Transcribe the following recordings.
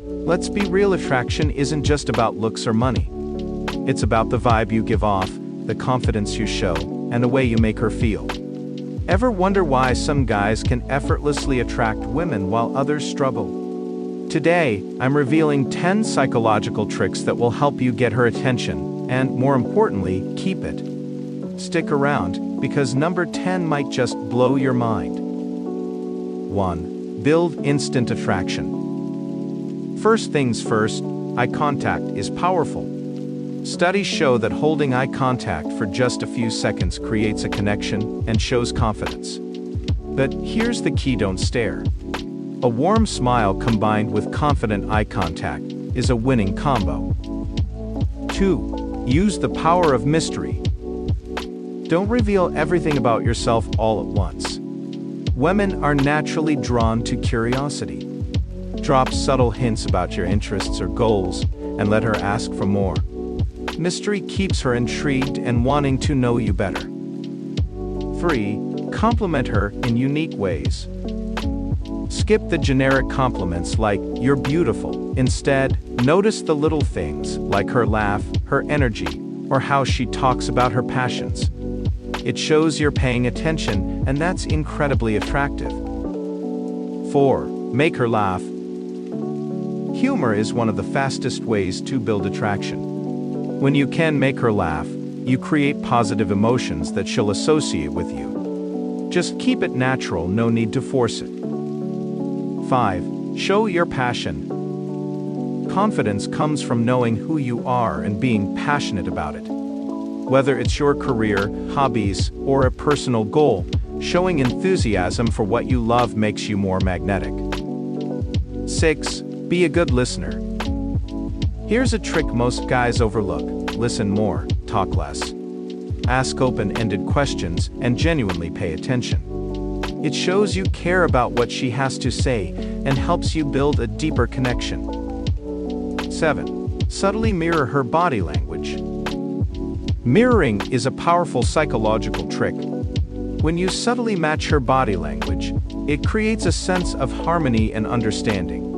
Let's be real, attraction isn't just about looks or money. It's about the vibe you give off, the confidence you show, and the way you make her feel. Ever wonder why some guys can effortlessly attract women while others struggle? Today, I'm revealing 10 psychological tricks that will help you get her attention, and more importantly, keep it. Stick around, because number 10 might just blow your mind. 1. Build instant attraction. First things first, eye contact is powerful. Studies show that holding eye contact for just a few seconds creates a connection and shows confidence. But here's the key: don't stare. A warm smile combined with confident eye contact is a winning combo. 2. Use the power of mystery. Don't reveal everything about yourself all at once. Women are naturally drawn to curiosity. Drop subtle hints about your interests or goals and let her ask for more. Mystery keeps her intrigued and wanting to know you better. 3. Compliment her in unique ways. Skip the generic compliments like, "You're beautiful." Instead, notice the little things like her laugh, her energy, or how she talks about her passions. It shows you're paying attention, and that's incredibly attractive. 4. Make her laugh. Humor is one of the fastest ways to build attraction. When you can make her laugh, you create positive emotions that she'll associate with you. Just keep it natural, no need to force it. 5. Show your passion. Confidence comes from knowing who you are and being passionate about it. Whether it's your career, hobbies, or a personal goal, showing enthusiasm for what you love makes you more magnetic. 6. Be a good listener. Here's a trick most guys overlook: listen more, talk less. Ask open-ended questions and genuinely pay attention. It shows you care about what she has to say and helps you build a deeper connection. 7. Subtly mirror her body language. Mirroring is a powerful psychological trick. When you subtly match her body language, it creates a sense of harmony and understanding.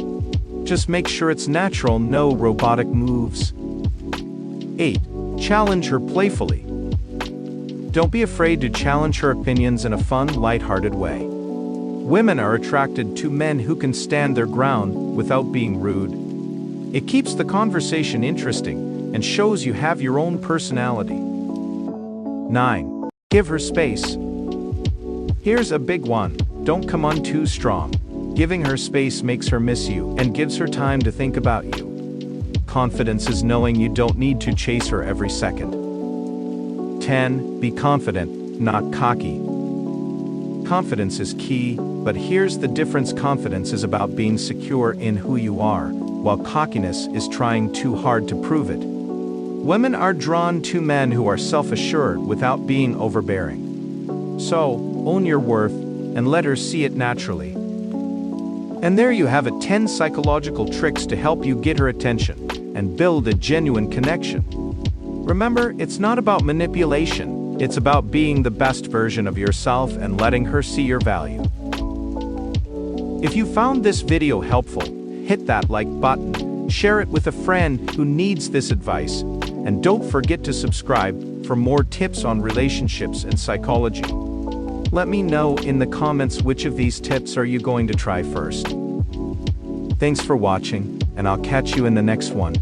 Just make sure it's natural, no robotic moves. 8. Challenge her playfully. Don't be afraid to challenge her opinions in a fun, lighthearted way. Women are attracted to men who can stand their ground without being rude. It keeps the conversation interesting and shows you have your own personality. 9. Give her space. Here's a big one: don't come on too strong. Giving her space makes her miss you and gives her time to think about you. Confidence is knowing you don't need to chase her every second. 10. Be confident, not cocky. Confidence is key, but here's the difference: confidence is about being secure in who you are, while cockiness is trying too hard to prove it. Women are drawn to men who are self-assured without being overbearing. So, own your worth and let her see it naturally. And there you have it: 10 psychological tricks to help you get her attention and build a genuine connection. Remember, it's not about manipulation, it's about being the best version of yourself and letting her see your value. If you found this video helpful, hit that like button, share it with a friend who needs this advice, and don't forget to subscribe for more tips on relationships and psychology. Let me know in the comments which of these tips are you going to try first. Thanks for watching, and I'll catch you in the next one.